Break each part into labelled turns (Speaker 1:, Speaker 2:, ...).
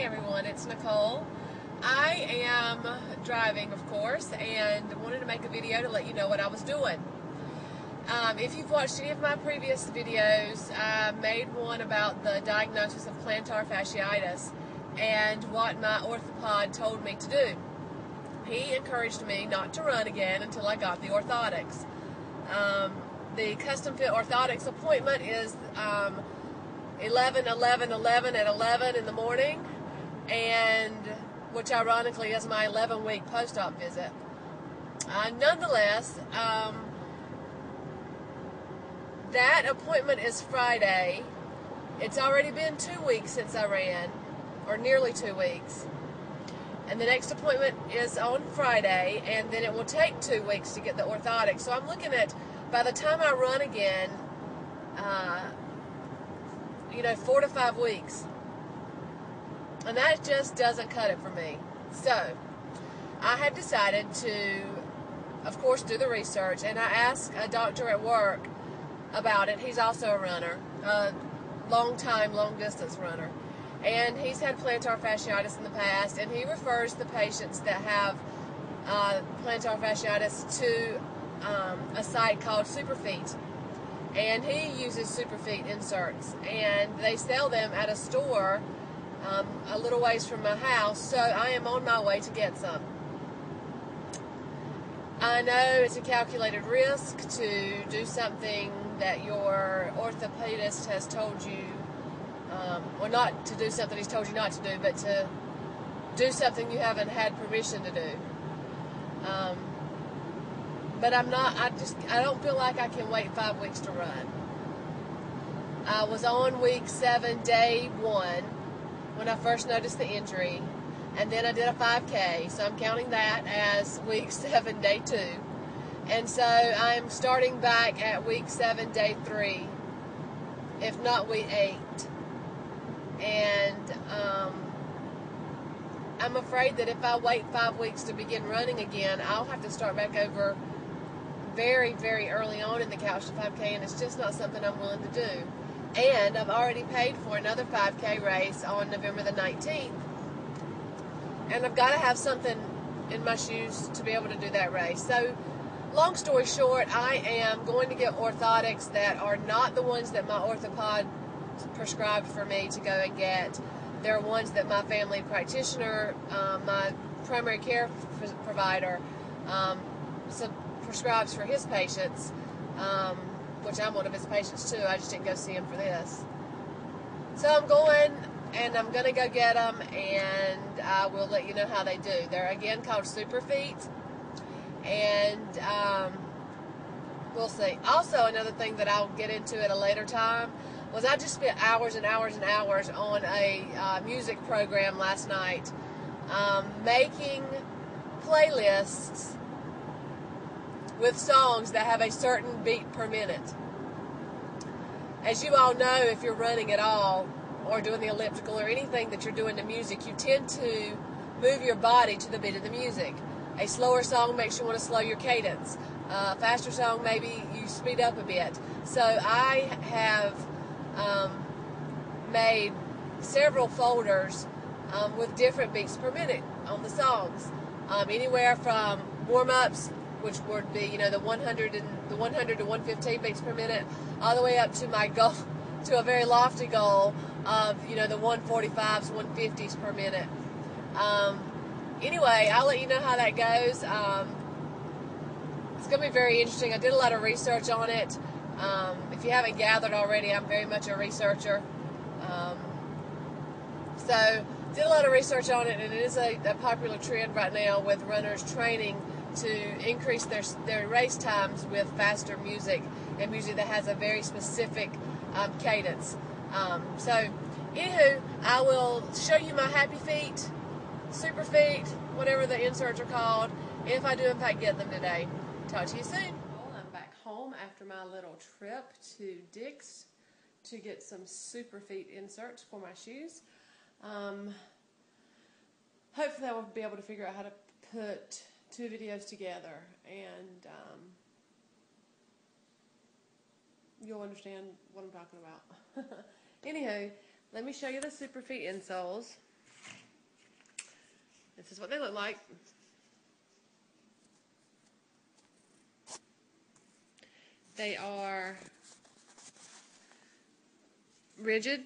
Speaker 1: everyone, it's Nicole. I am driving, of course, and wanted to make a video to let you know what I was doing. If you've watched any of my previous videos, I made one about the diagnosis of plantar fasciitis and what my orthopod told me to do. He encouraged me not to run again until I got the orthotics. The custom fit orthotics appointment is 11/11/11 at 11 in the morning, and which ironically is my 11-week post-op visit. Nonetheless, that appointment is Friday. It's already been 2 weeks since I ran, or nearly 2 weeks. And the next appointment is on Friday, and then it will take 2 weeks to get the orthotics. So I'm looking at, by the time I run again, 4 to 5 weeks. And that just doesn't cut it for me. So I have decided to, of course, do the research, and I asked a doctor at work about it. He's also a runner, a long-distance runner. And he's had plantar fasciitis in the past, and he refers the patients that have plantar fasciitis to a site called Superfeet. And he uses Superfeet inserts, and they sell them at a store a little ways from my house, so I am on my way to get some. I know it's a calculated risk to do something that your orthopedist has told you, or not to do something he's told you not to do, but to do something you haven't had permission to do. But I don't feel like I can wait 5 weeks to run. I was on week 7, day 1, when I first noticed the injury, and then I did a 5K, so I'm counting that as week 7, day 2. And so I'm starting back at week 7, day 3, if not week 8. And I'm afraid that if I wait 5 weeks to begin running again, I'll have to start back over very, very early on in the Couch to 5K, and it's just not something I'm willing to do. And I've already paid for another 5K race on November the 19th, and I've got to have something in my shoes to be able to do that race. So, long story short, I am going to get orthotics that are not the ones that my orthopod prescribed for me to go and get. They're ones that my family practitioner, my primary care provider, prescribes for his patients, which I'm one of his patients too. I just didn't go see him for this. So I'm going, and I'm going to go get them, and I will let you know how they do. They're, again, called Superfeet, and we'll see. Also, another thing that I'll get into at a later time was I just spent hours and hours and hours on a music program last night, making playlists with songs that have a certain beat per minute. As you all know, if you're running at all, or doing the elliptical, or anything that you're doing to music, you tend to move your body to the beat of the music. A slower song makes you want to slow your cadence. A faster song, maybe you speed up a bit. So I have made several folders with different beats per minute on the songs. Anywhere from warm-ups, which would be, the 100 to 115 beats per minute, all the way up to my goal, to a very lofty goal of, the 145s, 150s per minute. Anyway, I'll let you know how that goes. It's going to be very interesting. I did a lot of research on it. If you haven't gathered already, I'm very much a researcher. So, did a lot of research on it, and it is a popular trend right now with runners training to increase their race times with faster music, and music that has a very specific cadence. So, anywho, I will show you my Happy Feet, Super Feet, whatever the inserts are called, if I do in fact get them today. Talk to you soon. Well, I'm back home after my little trip to Dick's to get some Super Feet inserts for my shoes. Hopefully I will be able to figure out how to put 2 videos together, and you'll understand what I'm talking about. Anywho, let me show you the Superfeet insoles. This is what they look like. They are rigid.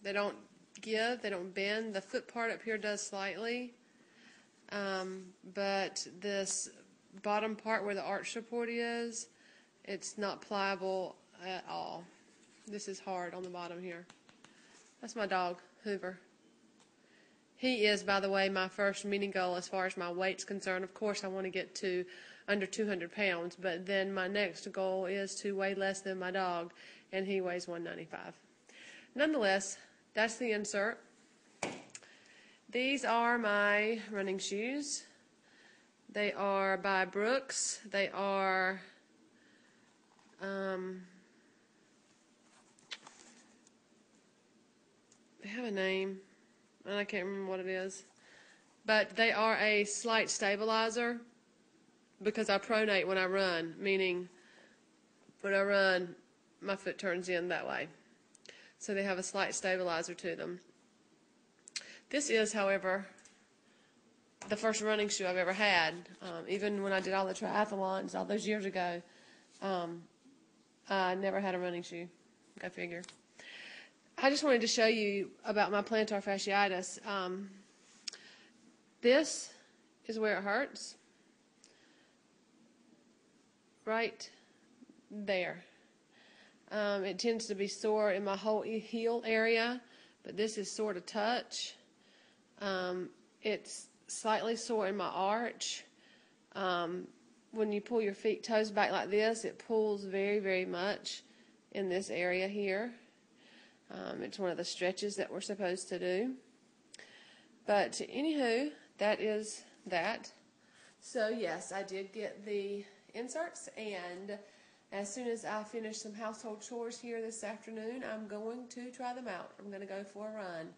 Speaker 1: They don't give. They don't bend. The foot part up here does slightly. But this bottom part where the arch support is, it's not pliable at all. This is hard on the bottom here. That's my dog, Hoover. He is, by the way, my first meeting goal as far as my weight's concerned. Of course, I want to get to under 200 pounds, but then my next goal is to weigh less than my dog, and he weighs 195. Nonetheless, that's the insert. These are my running shoes. They are by Brooks. They are they have a name, and I can't remember what it is. But they are a slight stabilizer because I pronate when I run, meaning when I run, my foot turns in that way. So they have a slight stabilizer to them. This is, however, the first running shoe I've ever had. Even when I did all the triathlons all those years ago, I never had a running shoe. Go figure. I just wanted to show you about my plantar fasciitis. This is where it hurts. Right there. It tends to be sore in my whole heel area, but this is sore to touch. It's slightly sore in my arch. When you pull your toes back like this, it pulls very, very much in this area here. It's one of the stretches that we're supposed to do. But anywho, that is that. So yes, I did get the inserts, and as soon as I finish some household chores here this afternoon, I'm going to try them out. I'm going to go for a run.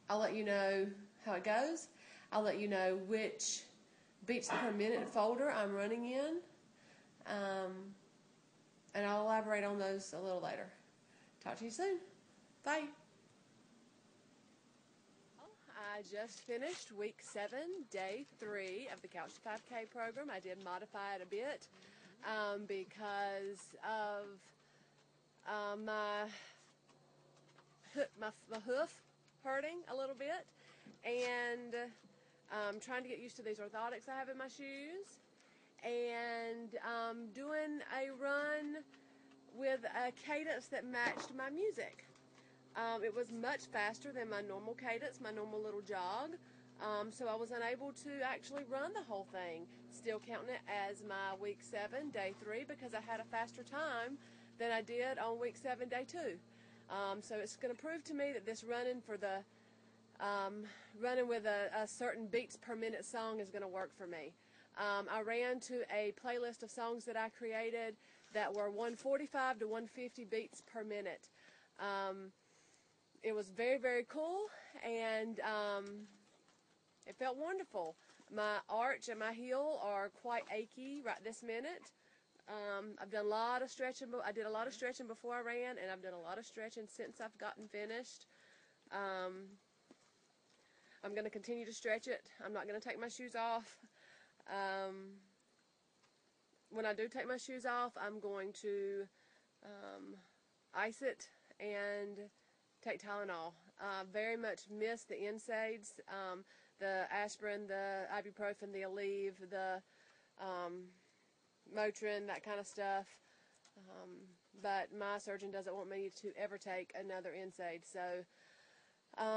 Speaker 1: I'll let you know how it goes. I'll let you know which beats per minute folder I'm running in. And I'll elaborate on those a little later. Talk to you soon. Bye. I just finished week 7, day 3 of the C25K program. I did modify it a bit because of my hoof hurting a little bit, and trying to get used to these orthotics I have in my shoes, and doing a run with a cadence that matched my music. It was much faster than my normal cadence, my normal little jog, so I was unable to actually run the whole thing, still counting it as my week 7, day 3, because I had a faster time than I did on week 7, day 2. So it's going to prove to me that this running for the running with a certain beats per minute song is going to work for me. I ran to a playlist of songs that I created that were 145 to 150 beats per minute. It was very, very cool, and it felt wonderful. My arch and my heel are quite achy right this minute. I've done a lot of stretching. I did a lot of stretching before I ran, and I've done a lot of stretching since I've gotten finished. I'm going to continue to stretch it. I'm not going to take my shoes off. When I do take my shoes off, I'm going to ice it and take Tylenol. I very much miss the NSAIDs, the aspirin, the ibuprofen, the Aleve, the Motrin, that kind of stuff. But my surgeon doesn't want me to ever take another NSAID, so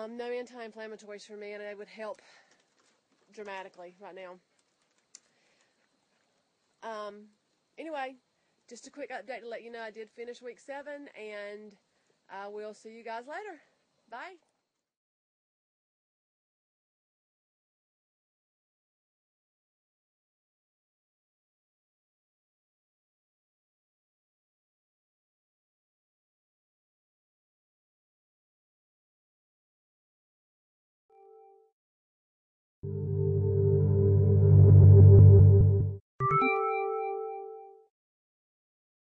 Speaker 1: no anti-inflammatories for me, and it would help dramatically right now. Anyway, just a quick update to let you know I did finish week 7, and I will see you guys later. Bye.